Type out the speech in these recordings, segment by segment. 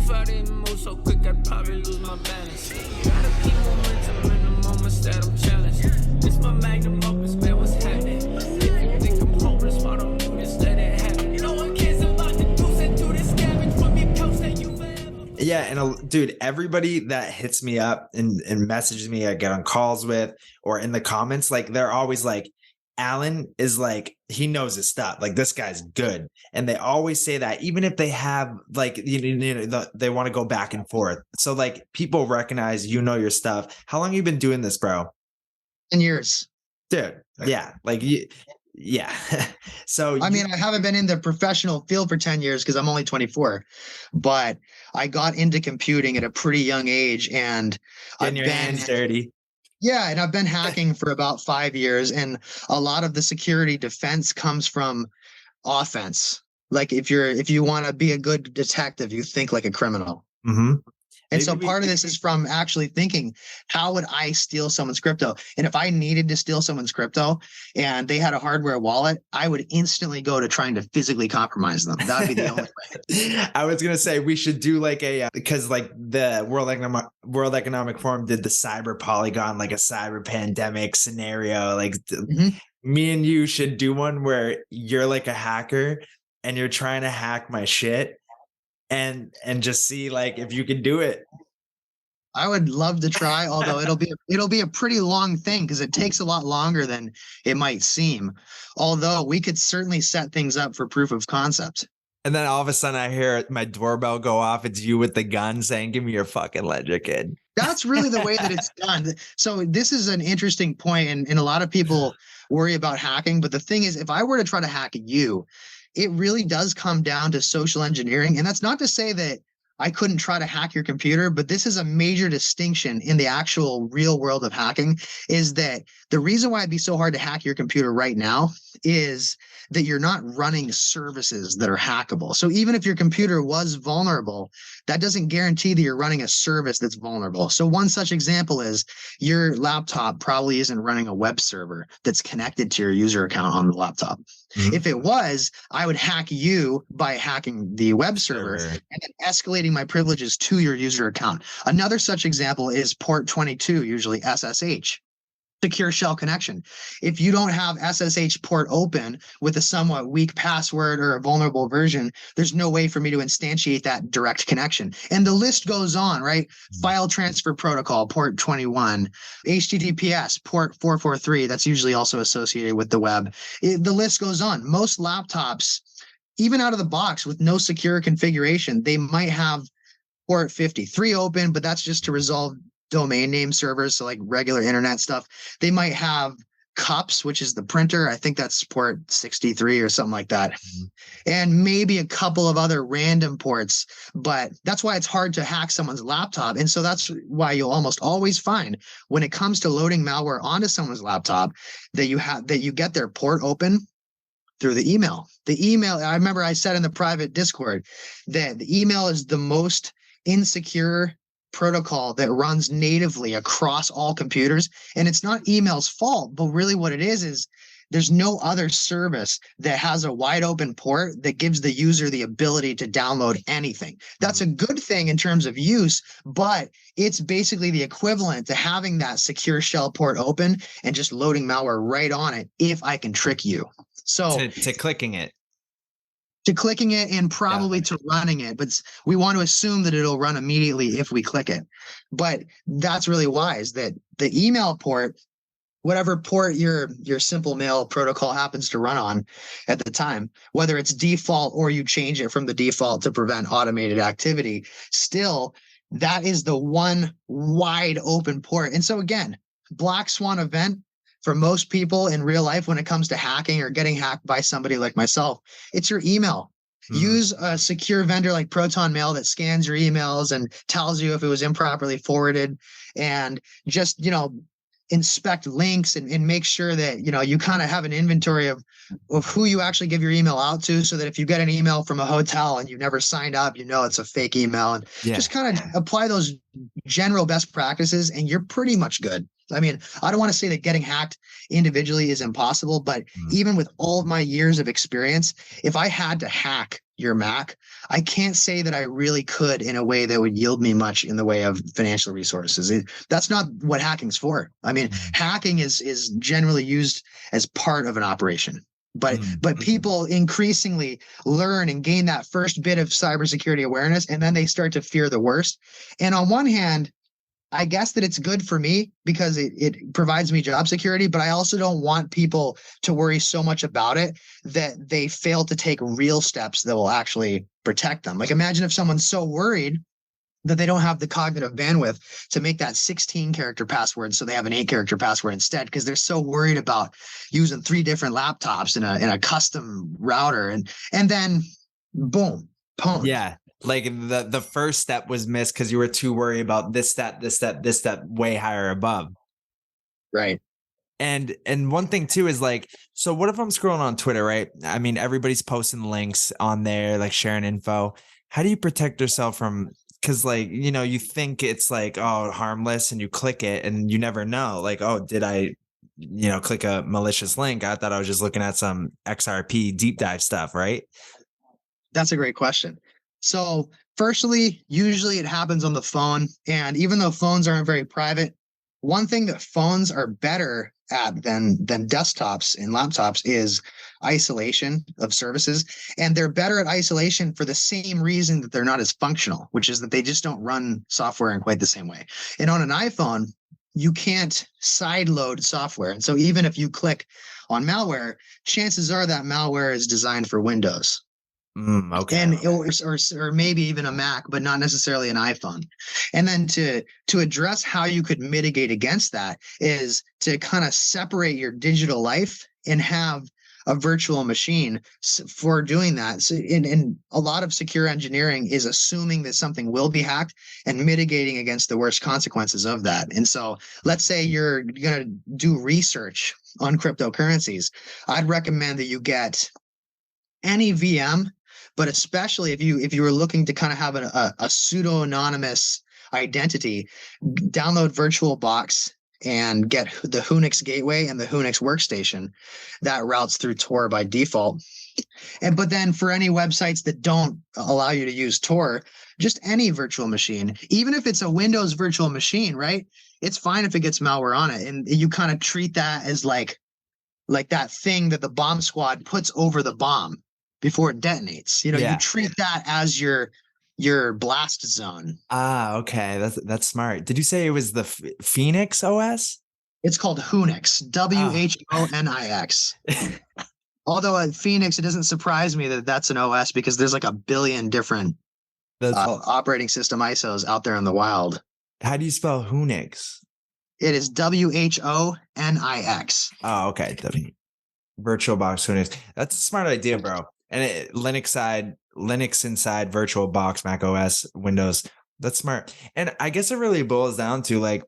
If I didn't move so quick, I'd probably lose my balance. Gotta keep momentum in the moments that I'm challenged. This my magnum opus, man, what's happening? If you think I'm hopeless, why don't you just let it happen? No one cares about the goose and do this scavenge from your coast that you forever. Yeah, and dude, everybody that hits me up and messages me, I get on calls with, or in the comments, like they're always like, Alan is like, he knows his stuff. Like this guy's good. And they always say that even if they have like, they want to go back and forth. So like people recognize, your stuff. How long have you been doing this, bro? 10 years. Dude. Yeah. Like, yeah. So I mean, I haven't been in the professional field for 10 years because I'm only 24, but I got into computing at a pretty young age and Getting your hands dirty. Yeah, and I've been hacking for about 5 years, and a lot of the security defense comes from offense. Like if you want to be a good detective, you think like a criminal. Mm-hmm. And so part of this is from actually thinking, how would I steal someone's crypto? And if I needed to steal someone's crypto and they had a hardware wallet, I would instantly go to trying to physically compromise them. That would be the only way. I was going to say we should do like because like the World Economic Forum did the cyber polygon, like a cyber pandemic scenario. Like me and you should do one where you're like a hacker and you're trying to hack my shit. And just see like if you can do it. I would love to try, although it'll be a pretty long thing because it takes a lot longer than it might seem. Although we could certainly set things up for proof of concept. And then all of a sudden I hear my doorbell go off. It's you with the gun saying, "Give me your fucking ledger, kid." That's really the way that it's done. So this is an interesting point, and a lot of people worry about hacking. But the thing is, if I were to try to hack you, it really does come down to social engineering. And that's not to say that I couldn't try to hack your computer, but this is a major distinction in the actual real world of hacking, is that the reason why it'd be so hard to hack your computer right now is that you're not running services that are hackable. So even if your computer was vulnerable, that doesn't guarantee that you're running a service that's vulnerable. So one such example is your laptop probably isn't running a web server that's connected to your user account on the laptop. Mm-hmm. If it was, I would hack you by hacking the web server and then escalating my privileges to your user account. Another such example is port 22, usually SSH. Secure shell connection. If you don't have SSH port open with a somewhat weak password or a vulnerable version, there's no way for me to instantiate that direct connection. And the list goes on, right? File transfer protocol, port 21, HTTPS, port 443. That's usually also associated with the web. The list goes on. Most laptops, even out of the box with no secure configuration, they might have port 53 open, but that's just to resolve domain name servers, so like regular internet stuff. They might have cups, which is the printer. I think that's port 63 or something like that. Mm-hmm. And maybe a couple of other random ports, but that's why it's hard to hack someone's laptop. And so that's why you'll almost always find when it comes to loading malware onto someone's laptop that you get their port open through the email. The email, I remember I said in the private Discord that the email is the most insecure protocol that runs natively across all computers. And it's not email's fault, but really what it is there's no other service that has a wide open port that gives the user the ability to download anything. That's a good thing in terms of use, but it's basically the equivalent to having that secure shell port open and just loading malware right on it if I can trick you. So to clicking it. To clicking it and probably to running it, but we want to assume that it'll run immediately if we click it. But that's really wise that the email port, whatever port your simple mail protocol happens to run on at the time, whether it's default or you change it from the default to prevent automated activity, still that is the one wide open port. And so again, black swan event. For most people in real life, when it comes to hacking or getting hacked by somebody like myself, it's your email. Use a secure vendor like Proton Mail that scans your emails and tells you if it was improperly forwarded, and just, inspect links and make sure that, you kind of have an inventory of who you actually give your email out to, so that if you get an email from a hotel and you've never signed up, it's a fake email, and just kind of apply those general best practices and you're pretty much good. I mean, I don't want to say that getting hacked individually is impossible, but even with all of my years of experience, if I had to hack your Mac, I can't say that I really could in a way that would yield me much in the way of financial resources. That's not what hacking's for. I mean, hacking is generally used as part of an operation. But people increasingly learn and gain that first bit of cybersecurity awareness, and then they start to fear the worst. And on one hand, I guess that it's good for me because it provides me job security, but I also don't want people to worry so much about it that they fail to take real steps that will actually protect them. Like, imagine if someone's so worried that they don't have the cognitive bandwidth to make that 16-character password, so they have an 8-character password instead, because they're so worried about using 3 different laptops in a custom router, and then boom, pwned. Yeah. Like the first step was missed because you were too worried about this step way higher above. Right. And one thing too is like, so what if I'm scrolling on Twitter, right? I mean, everybody's posting links on there, like sharing info. How do you protect yourself from, because like, you know, you think it's like, oh, harmless, and you click it and you never know, like, oh, did I, you know, click a malicious link? I thought I was just looking at some XRP deep dive stuff, right? That's a great question. So firstly, usually it happens on the phone. And even though phones aren't very private, one thing that phones are better at than desktops and laptops is isolation of services. And they're better at isolation for the same reason that they're not as functional, which is that they just don't run software in quite the same way. And on an iPhone, you can't sideload software. And so even if you click on malware, chances are that malware is designed for Windows. Okay. And or maybe even a Mac, but not necessarily an iPhone. And then to address how you could mitigate against that is to kind of separate your digital life and have a virtual machine for doing that. So in a lot of secure engineering is assuming that something will be hacked and mitigating against the worst consequences of that. And so let's say you're going to do research on cryptocurrencies. I'd recommend that you get any VM, but especially if you were looking to kind of have a pseudo-anonymous identity, download VirtualBox and get the Whonix gateway and the Whonix workstation that routes through Tor by default. But then for any websites that don't allow you to use Tor, just any virtual machine, even if it's a Windows virtual machine, right? It's fine if it gets malware on it. And you kind of treat that as like that thing that the bomb squad puts over the bomb before it detonates. You know, you treat that as your blast zone. Okay. That's smart. Did you say it was the Phoenix OS? It's called Whonix, WHONIX. Although at Phoenix, it doesn't surprise me that that's an OS because there's like a billion different operating system ISOs out there in the wild. How do you spell Whonix? It is WHONIX. Oh, okay. VirtualBox Whonix. That's a smart idea, bro. And Linux inside VirtualBox, Mac OS, Windows. That's smart. And I guess it really boils down to like,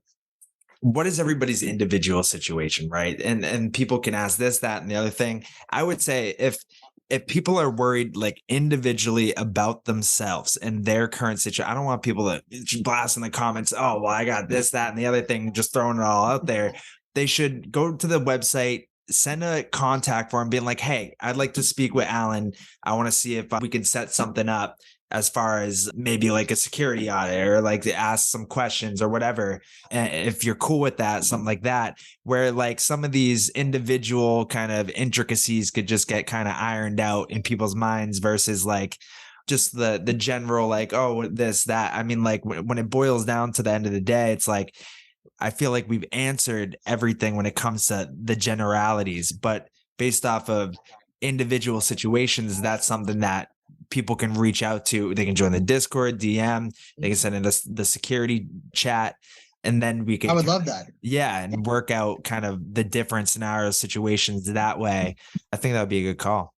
what is everybody's individual situation, right? And people can ask this, that, and the other thing. I would say if people are worried like individually about themselves and their current situation, I don't want people to blast in the comments, oh, well, I got this, that, and the other thing, just throwing it all out there. They should go to the website, send a contact form being like, hey, I'd like to speak with Alan. I want to see if we can set something up as far as maybe like a security audit or like to ask some questions or whatever. And if you're cool with that, something like that, where like some of these individual kind of intricacies could just get kind of ironed out in people's minds versus like just the general, like, oh, this, that. I mean, like when it boils down to the end of the day, it's like, I feel like we've answered everything when it comes to the generalities, but based off of individual situations, that's something that people can reach out to. They can join the Discord, DM, they can send in the security chat, and then we can. I would love that. Yeah, and work out kind of the different scenario situations that way. I think that would be a good call.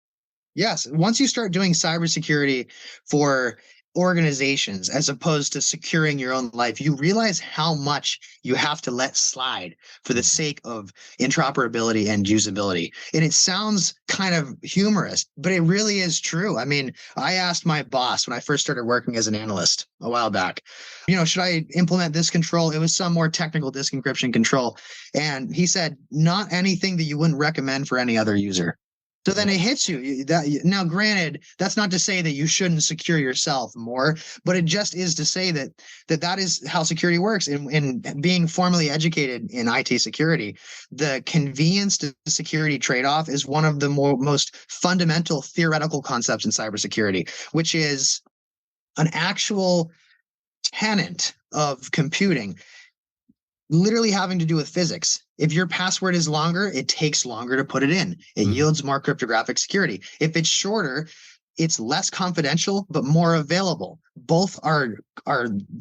Yes. Once you start doing cybersecurity for organizations as opposed to securing your own life, you realize how much you have to let slide for the sake of interoperability and usability. And it sounds kind of humorous, but it really is true. I mean, I asked my boss when I first started working as an analyst a while back, should I implement this control? It was some more technical disk encryption control. And he said, not anything that you wouldn't recommend for any other user. So then it hits you. Now, granted, that's not to say that you shouldn't secure yourself more, but it just is to say that is how security works. And being formally educated in IT security, the convenience to security trade-off is one of the most fundamental theoretical concepts in cybersecurity, which is an actual tenet of computing, literally having to do with physics. If your password is longer, it takes longer to put it in. It yields more cryptographic security. If it's shorter, it's less confidential, but more available. Both are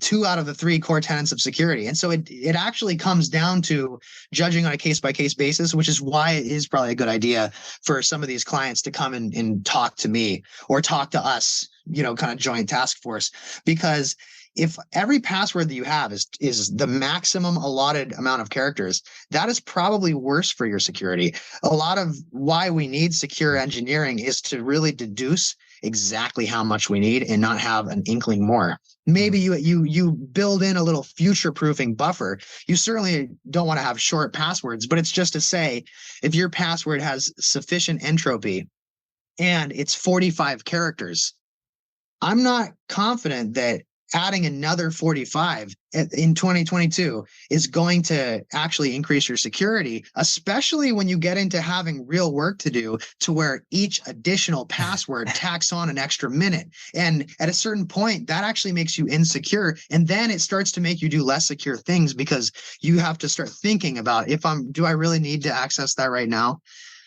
2 out of the 3 core tenets of security. And so it actually comes down to judging on a case-by-case basis, which is why it is probably a good idea for some of these clients to come and talk to me or talk to us, kind of joint task force. Because if every password that you have is the maximum allotted amount of characters, that is probably worse for your security. A lot of why we need secure engineering is to really deduce exactly how much we need and not have an inkling more. Maybe you build in a little future proofing buffer. You certainly don't want to have short passwords, but it's just to say, if your password has sufficient entropy and it's 45 characters, I'm not confident that adding another 45 in 2022 is going to actually increase your security, especially when you get into having real work to do, to where each additional password tacks on an extra minute. And at a certain point, that actually makes you insecure. And then it starts to make you do less secure things, because you have to start thinking about, do I really need to access that right now?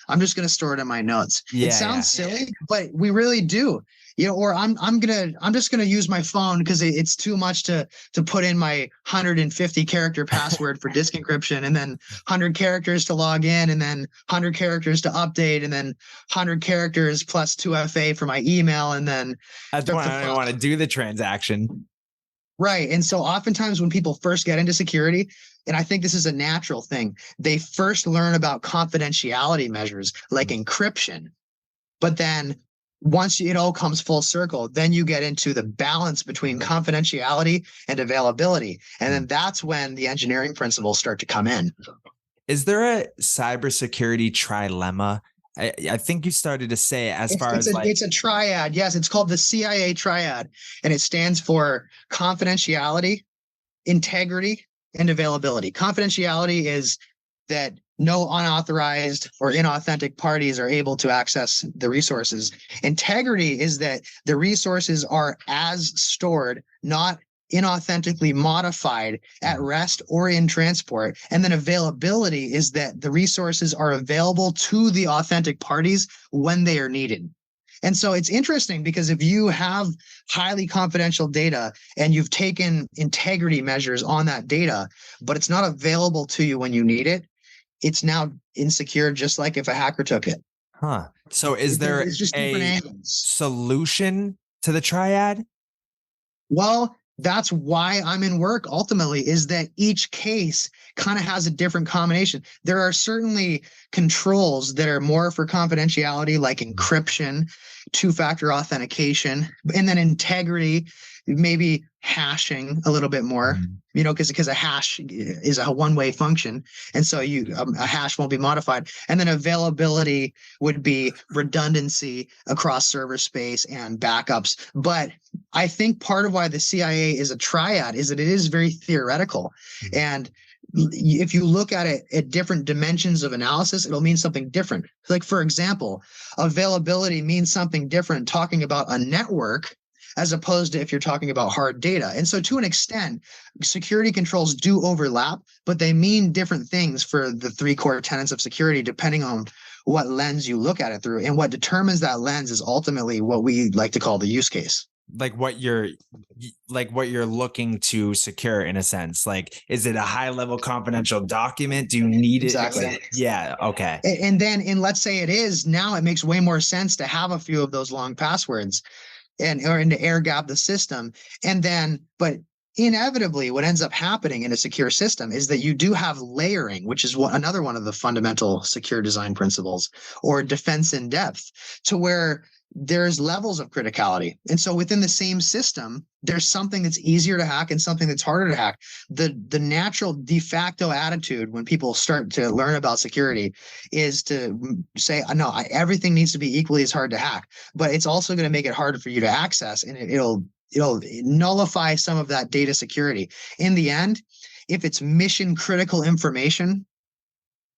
I'm just going to store it in my notes. It sounds silly, but we really do. Or I'm just gonna use my phone because it's too much to put in my 150 character password for disk encryption, and then 100 characters to log in, and then 100 characters to update, and then 100 characters plus 2FA for my email, and then that's why I don't want to do the transaction. Right. And so oftentimes when people first get into security, and I think this is a natural thing, they first learn about confidentiality measures like encryption, but then once it all comes full circle, then you get into the balance between confidentiality and availability. And then that's when the engineering principles start to come in. Is there a cybersecurity trilemma? I think you started to say it's a triad. Yes, it's called the CIA triad, and it stands for confidentiality, integrity, and availability. Confidentiality is that no unauthorized or inauthentic parties are able to access the resources. Integrity is that the resources are as stored, not inauthentically modified at rest or in transport. And then availability is that the resources are available to the authentic parties when they are needed. And so it's interesting, because if you have highly confidential data and you've taken integrity measures on that data, but it's not available to you when you need it, it's now insecure, just like if a hacker took it. So is there a solution to the triad? Well, that's why I'm in work ultimately, is that each case kind of has a different combination. There are certainly controls that are more for confidentiality, like encryption, 2-factor authentication, and then integrity, maybe hashing a little bit more, because a hash is a one-way function. And so a hash won't be modified. And then availability would be redundancy across server space and backups. But I think part of why the CIA is a triad is that it is very theoretical. And if you look at it at different dimensions of analysis, it'll mean something different. Like, for example, availability means something different talking about a network as opposed to if you're talking about hard data. And so to an extent, security controls do overlap, but they mean different things for the 3 core tenets of security, depending on what lens you look at it through. And what determines that lens is ultimately what we like to call the use case. Like what you're looking to secure, in a sense. Like, is it a high level confidential document? Do you need it? Exactly. Yeah. Okay. And let's say it is, now it makes way more sense to have a few of those long passwords and to air gap the system. And then, but inevitably what ends up happening in a secure system is that you do have layering, which is another one of the fundamental secure design principles, or defense in depth, to where there's levels of criticality. And so within the same system, there's something that's easier to hack and something that's harder to hack. The natural de facto attitude when people start to learn about security is to say, no, everything needs to be equally as hard to hack, but it's also going to make it harder for you to access, and it'll nullify some of that data security. In the end, if it's mission critical information,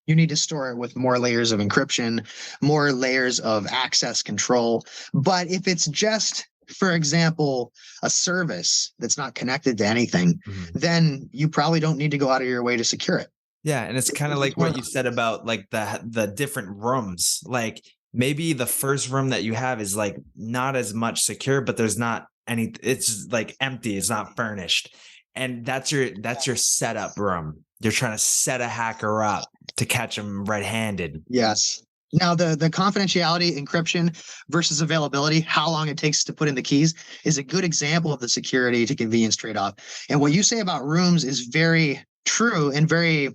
you need to store it with more layers of encryption, more layers of access control. But if it's just, for example, a service that's not connected to anything, then you probably don't need to go out of your way to secure it. Yeah. And it's kind of like what you said about like the different rooms. Like maybe the first room that you have is like not as much secure, but there's not any, it's like empty, it's not furnished. And that's your setup room. You're trying to set a hacker up to catch them red-handed. Yes. Now, the confidentiality, encryption versus availability, how long it takes to put in the keys, is a good example of the security to convenience trade-off. And what you say about rooms is very true and very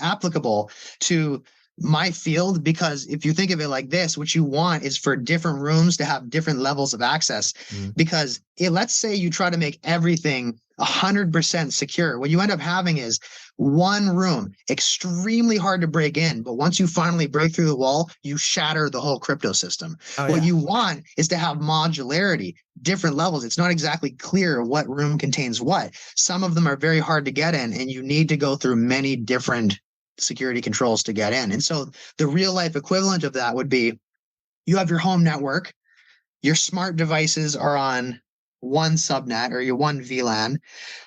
applicable to my field, because if you think of it like this, what you want is for different rooms to have different levels of access. Because let's say you try to make everything 100% secure. What you end up having is one room, extremely hard to break in, but once you finally break through the wall, you shatter the whole crypto system. What you want is to have modularity, different levels. It's not exactly clear what room contains what. Some of them are very hard to get in, and you need to go through many different security controls to get in. And so the real life equivalent of that would be, you have your home network, your smart devices are on one subnet or your one VLAN,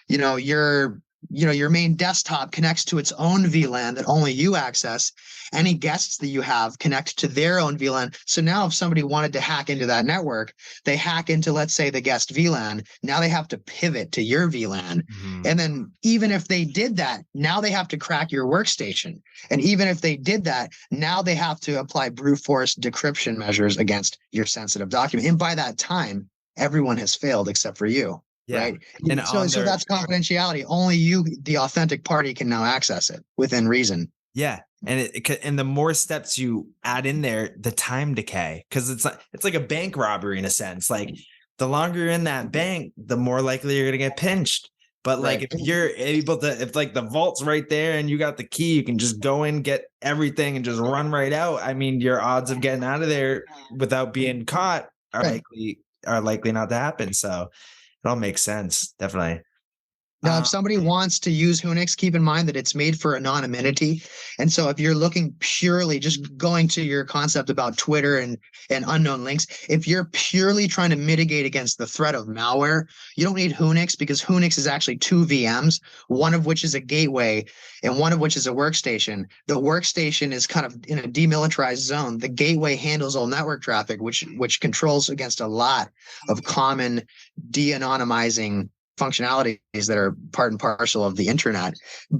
your main desktop connects to its own VLAN that only you access. Any guests that you have connect to their own VLAN. So now if somebody wanted to hack into that network, they hack into, let's say, the guest VLAN. Now they have to pivot to your VLAN. And then even if they did that, now they have to crack your workstation. And even if they did that, now they have to apply brute force decryption measures against your sensitive document. And by that time, everyone has failed except for you. Yeah. Right. And so that's confidentiality. Only you, the authentic party, can now access it within reason. Yeah. And and the more steps you add in there, the time decay, because it's like a bank robbery in a sense. Like the longer you're in that bank, the more likely you're going to get pinched. But like if you're able to, if like the vault's right there and you got the key, you can just go in, get everything and just run right out. I mean, your odds of getting out of there without being caught are likely not to happen. So it all makes sense. Definitely. Now, if somebody wants to use Whonix, keep in mind that it's made for anonymity. And so if you're looking purely, just going to your concept about Twitter and unknown links, if you're purely trying to mitigate against the threat of malware, you don't need Whonix, because Whonix is actually two VMs, one of which is a gateway and one of which is a workstation. The workstation is kind of in a demilitarized zone. The gateway handles all network traffic, which controls against a lot of common de-anonymizing functionalities that are part and parcel of the internet.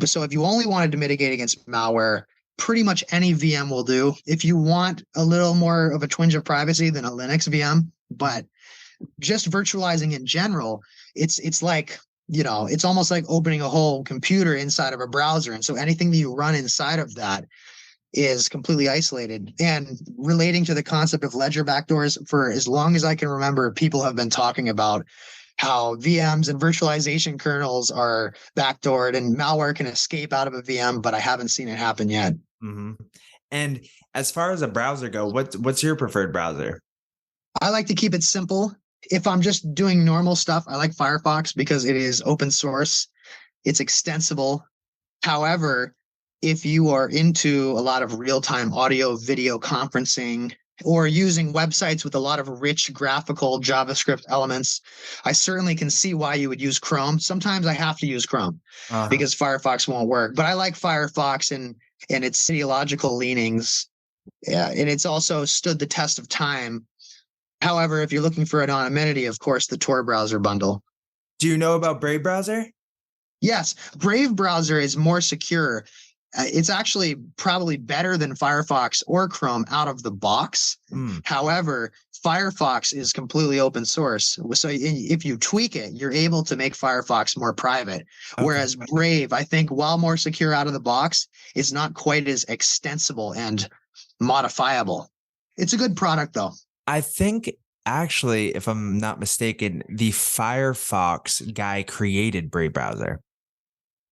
So if you only wanted to mitigate against malware, pretty much any VM will do. If you want a little more of a twinge of privacy, than a Linux VM. But just virtualizing in general, it's like, it's almost like opening a whole computer inside of a browser. And so anything that you run inside of that is completely isolated. And relating to the concept of ledger backdoors, for as long as I can remember, people have been talking about how VMs and virtualization kernels are backdoored and malware can escape out of a VM, but I haven't seen it happen yet. And as far as a browser go, what's your preferred browser? I like to keep it simple. If I'm just doing normal stuff, I like Firefox because it is open source. It's extensible. However, if you are into a lot of real-time audio, video conferencing, or using websites with a lot of rich graphical JavaScript elements, I certainly can see why you would use Chrome. Sometimes I have to use Chrome because Firefox won't work. But I like Firefox and its ideological leanings. Yeah, and it's also stood the test of time. However, if you're looking for anonymity, of course, the Tor browser bundle. Do you know about Brave browser? Yes, Brave browser is more secure. It's actually probably better than Firefox or Chrome out of the box. However, Firefox is completely open source. So if you tweak it, you're able to make Firefox more private. Whereas Brave, I think, while more secure out of the box, is not quite as extensible and modifiable. It's a good product, though. I think actually, if I'm not mistaken, the Firefox guy created Brave browser.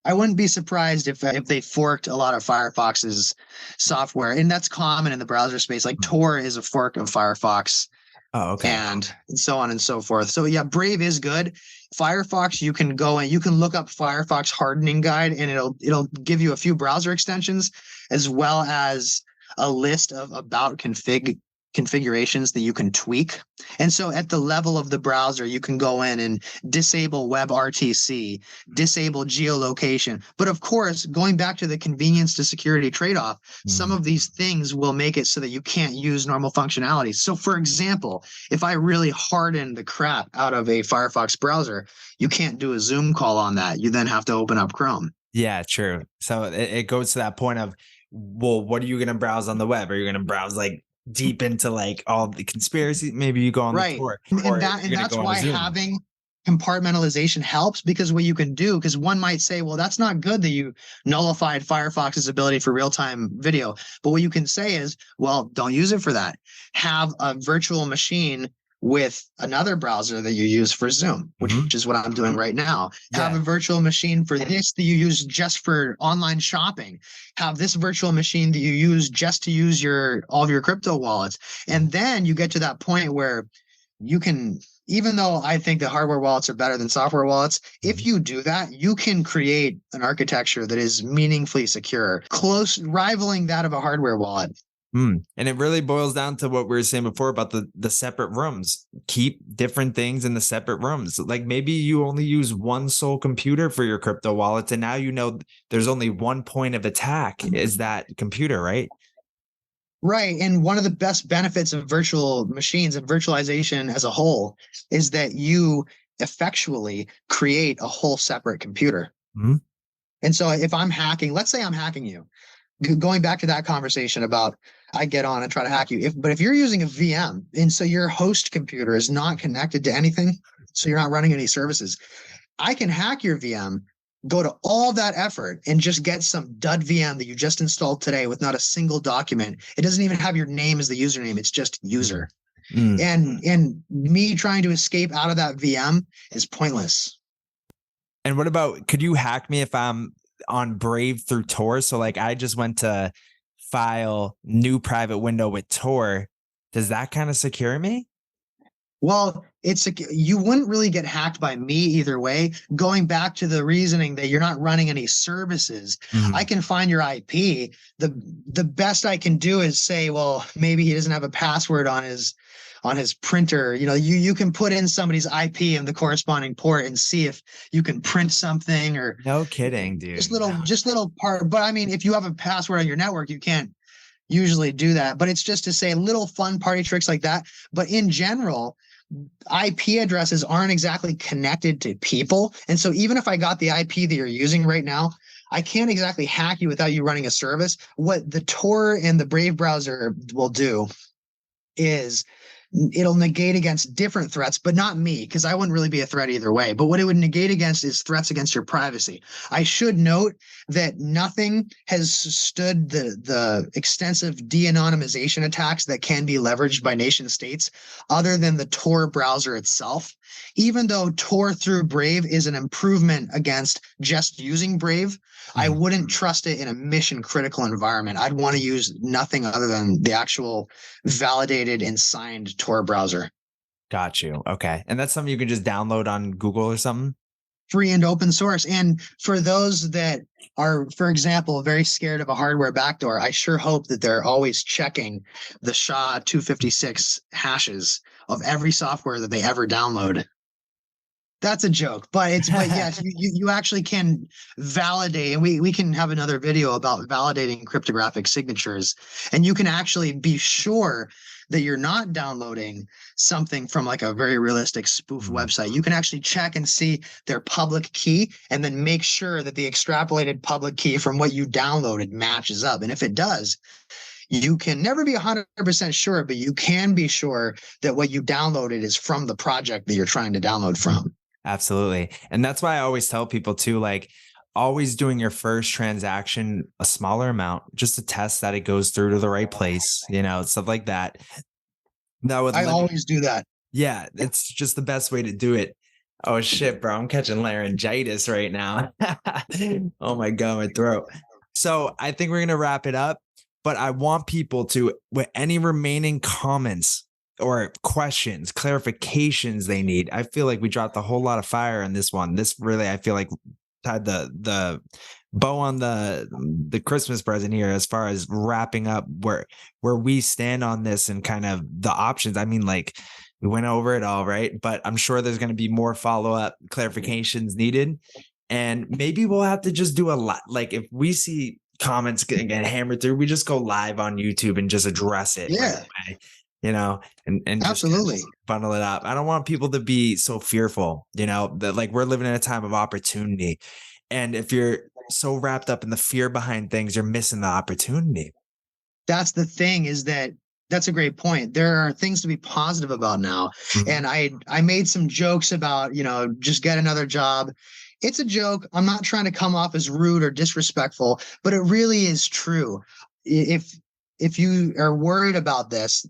I wouldn't be surprised if they forked a lot of Firefox's software, and that's common in the browser space. Like Tor is a fork of Firefox, Oh, okay. and so on and so forth. So yeah, Brave is good. Firefox, you can go and you can look up Firefox hardening guide, and it'll give you a few browser extensions as well as a list of about configurations that you can tweak. And so at the level of the browser, you can go in and disable WebRTC, disable geolocation. But of course, going back to the convenience to security trade-off, some of these things will make it so that you can't use normal functionality. So for example, if I really harden the crap out of a Firefox browser, you can't do a Zoom call on that. You then have to open up Chrome. Yeah, true. So it goes to that point of, well, what are you going to browse on the web? Are you going to browse like deep into like all the conspiracy? Maybe you go on the Tor, and that's why having compartmentalization helps, because what you can do, because one might say, well, that's not good that you nullified Firefox's ability for real-time video. But what you can say is, well, don't use it for that. Have a virtual machine with another browser that you use for Zoom, which is what I'm doing right now. Have a virtual machine for this that you use just for online shopping. Have this virtual machine that you use just to use all of your crypto wallets. And then you get to that point where you can, even though I think that hardware wallets are better than software wallets, if you do that, you can create an architecture that is meaningfully secure, close rivaling that of a hardware wallet. And it really boils down to what we were saying before about the separate rooms. Keep different things in the separate rooms. Like maybe you only use one sole computer for your crypto wallets, and now you know there's only one point of attack is that computer, right? Right. And one of the best benefits of virtual machines and virtualization as a whole is that you effectually create a whole separate computer. And so if I'm hacking, let's say I'm hacking you, going back to that conversation about I get on and try to hack you. But if you're using a VM, and so your host computer is not connected to anything, so you're not running any services, I can hack your VM, go to all that effort, and just get some dud VM that you just installed today with not a single document. It doesn't even have your name as the username. It's just user. And me trying to escape out of that VM is pointless. And what about, could you hack me if I'm on Brave through Tor? So like I just went to file new private window with Tor. Does that kind of secure me? Well, you wouldn't really get hacked by me either way. Going back to the reasoning that you're not running any services, I can find your IP. The best I can do is say, well, maybe he doesn't have a password on his printer. You know, you can put in somebody's IP in the corresponding port and see if you can print something, or no kidding, dude. Just little part. But I mean, if you have a password on your network, you can't usually do that. But it's just to say little fun party tricks like that. But in general, IP addresses aren't exactly connected to people. And so even if I got the IP that you're using right now, I can't exactly hack you without you running a service. What the Tor and the Brave browser will do is it'll negate against different threats, but not me, because I wouldn't really be a threat either way. But what it would negate against is threats against your privacy. I should note that nothing has stood the extensive de-anonymization attacks that can be leveraged by nation states other than the Tor browser itself. Even though Tor through Brave is an improvement against just using Brave, I wouldn't trust it in a mission critical environment. I'd want to use nothing other than the actual validated and signed Tor browser. Got you. Okay. And that's something you can just download on Google or something? Free and open source. And for those that are, for example, very scared of a hardware backdoor, I sure hope that they're always checking the SHA-256 hashes of every software that they ever download. That's a joke, but yes, you actually can validate, and we can have another video about validating cryptographic signatures, and you can actually be sure that you're not downloading something from like a very realistic spoof website. You can actually check and see their public key and then make sure that the extrapolated public key from what you downloaded matches up. And if it does, you can never be 100% sure, but you can be sure that what you downloaded is from the project that you're trying to download from. Absolutely. And that's why I always tell people too, like always doing your first transaction, a smaller amount, just to test that it goes through to the right place, you know, stuff like that. Now with I always do that. yeah, it's just the best way to do it. Oh shit, bro, I'm catching laryngitis right now. Oh my god, my throat. So I think we're gonna wrap it up, but I want people to, with any remaining comments or questions, clarifications they need. I feel like we dropped a whole lot of fire in this one. This really, I feel like, tied the bow on the Christmas present here as far as wrapping up where we stand on this and kind of the options. I mean, like, we went over it all, right? But I'm sure there's going to be more follow-up clarifications needed. And maybe we'll have to just do a lot. Like if we see comments get hammered through, we just go live on YouTube and just address it. Yeah. Right away, you know, and just Absolutely. bundle it up. I don't want people to be so fearful, you know, that like we're living in a time of opportunity. And if you're so wrapped up in the fear behind things, you're missing the opportunity. That's the thing, is that that's a great point. There are things to be positive about now. Mhm. And I made some jokes about, just get another job. It's a joke. I'm not trying to come off as rude or disrespectful, but it really is true. If you are worried about this,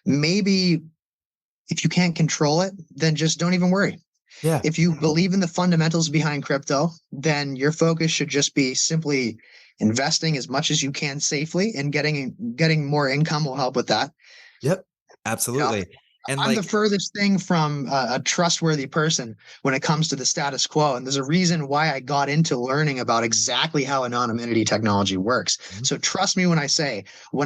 maybe if you can't control it, then just don't even worry. Yeah. If you believe in the fundamentals behind crypto, then your focus should just be simply investing as much as you can safely, and getting more income will help with that. Yep. Absolutely. And I'm the furthest thing from a trustworthy person when it comes to the status quo. And there's a reason why I got into learning about exactly how anonymity technology works. Mhm. So trust me when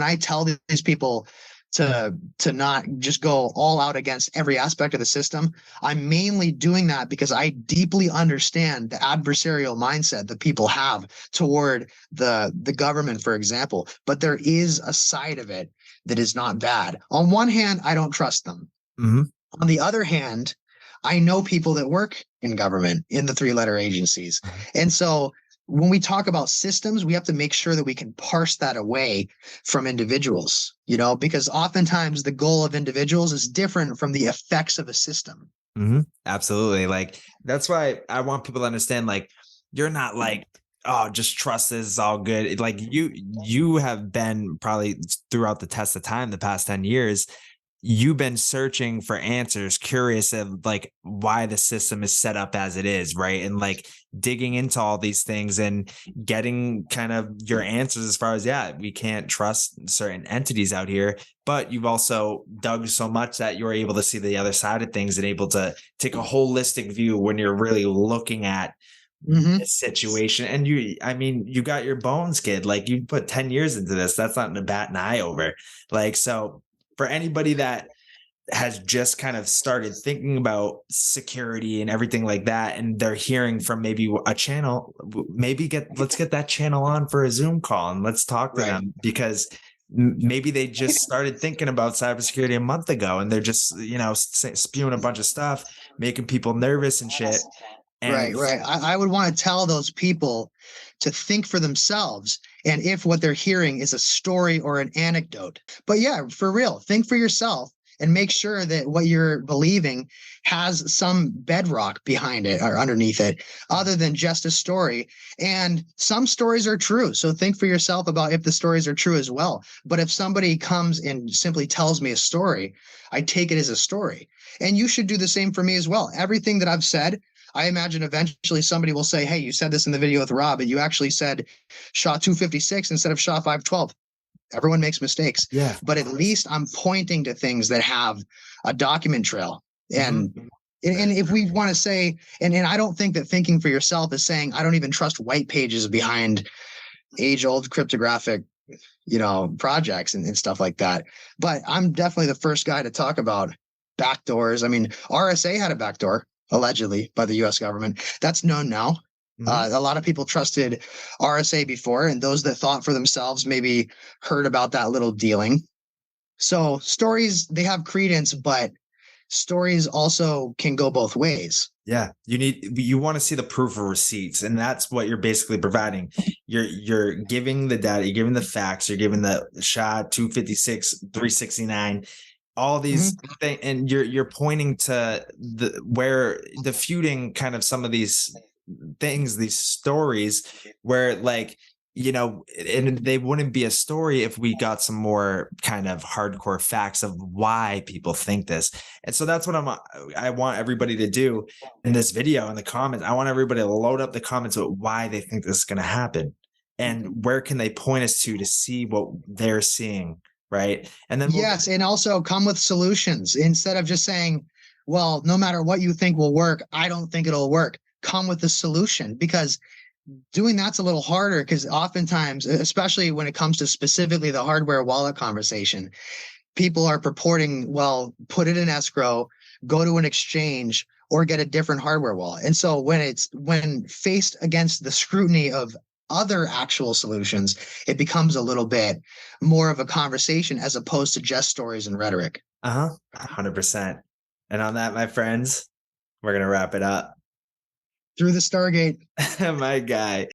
I tell these people to not just go all out against every aspect of the system. I'm mainly doing that because I deeply understand the adversarial mindset that people have toward the government, for example. But there is a side of it that is not bad. On one hand, I don't trust them. Mhm. On the other hand, I know people that work in government, in the 3-letter agencies. And so when we talk about systems, we have to make sure that we can parse that away from individuals, because oftentimes the goal of individuals is different from the effects of a system. Absolutely. Like, that's why I want people to understand, like, you're not like, oh, just trust this, it's all good. Like you have been probably throughout the test of time, the past 10 years, you've been searching for answers, curious of like why the system is set up as it is, right? And like digging into all these things and getting kind of your answers as far as, yeah, we can't trust certain entities out here. But you've also dug so much that you're able to see the other side of things and able to take a holistic view when you're really looking at this situation. And you got your bones, kid. Like, you put 10 years into this. That's not to bat an eye over. Like, so for anybody that has just kind of started thinking about security and everything like that, and they're hearing from maybe a channel, let's get that channel on for a Zoom call and let's talk to them, because maybe they just started thinking about cybersecurity a month ago and they're just, spewing a bunch of stuff, making people nervous and shit. And Right. I would want to tell those people to think for themselves, and if what they're hearing is a story or an anecdote. But yeah, for real, think for yourself and make sure that what you're believing has some bedrock behind it or underneath it, other than just a story. And some stories are true. So think for yourself about if the stories are true as well. But if somebody comes and simply tells me a story, I take it as a story. And you should do the same for me as well. Everything that I've said, I imagine eventually somebody will say, hey, you said this in the video with Rob, and you actually said SHA-256 instead of SHA-512. Everyone makes mistakes. Yeah. But at least I'm pointing to things that have a document trail. And if we want to say, and I don't think that thinking for yourself is saying, I don't even trust white pages behind age-old cryptographic, projects and stuff like that. But I'm definitely the first guy to talk about backdoors. I mean, RSA had a backdoor, allegedly, by the US government. That's known now. A lot of people trusted RSA before, and those that thought for themselves maybe heard about that little dealing. So stories, they have credence, but stories also can go both ways. Yeah, you want to see the proof of receipts, and that's what you're basically providing. You're giving the data, you're giving the facts, you're giving the SHA-256, 369, all these things, and you're pointing to where defuting kind of some of these things, these stories, where like you know, and they wouldn't be a story if we got some more kind of hardcore facts of why people think this. And so that's what I want everybody to do in this video, in the comments. I want everybody to load up the comments with why they think this is going to happen and where can they point us to see what they're seeing. Right. And then yes, and also come with solutions instead of just saying, well, no matter what you think will work, I don't think it'll work. Come with a solution, because doing that's a little harder, because oftentimes, especially when it comes to specifically the hardware wallet conversation, people are purporting, well, put it in escrow, go to an exchange, or get a different hardware wallet. And so when faced against the scrutiny of other actual solutions, it becomes a little bit more of a conversation as opposed to just stories and rhetoric. 100%. And on that, my friends, we're going to wrap it up. Through the Stargate. My guy.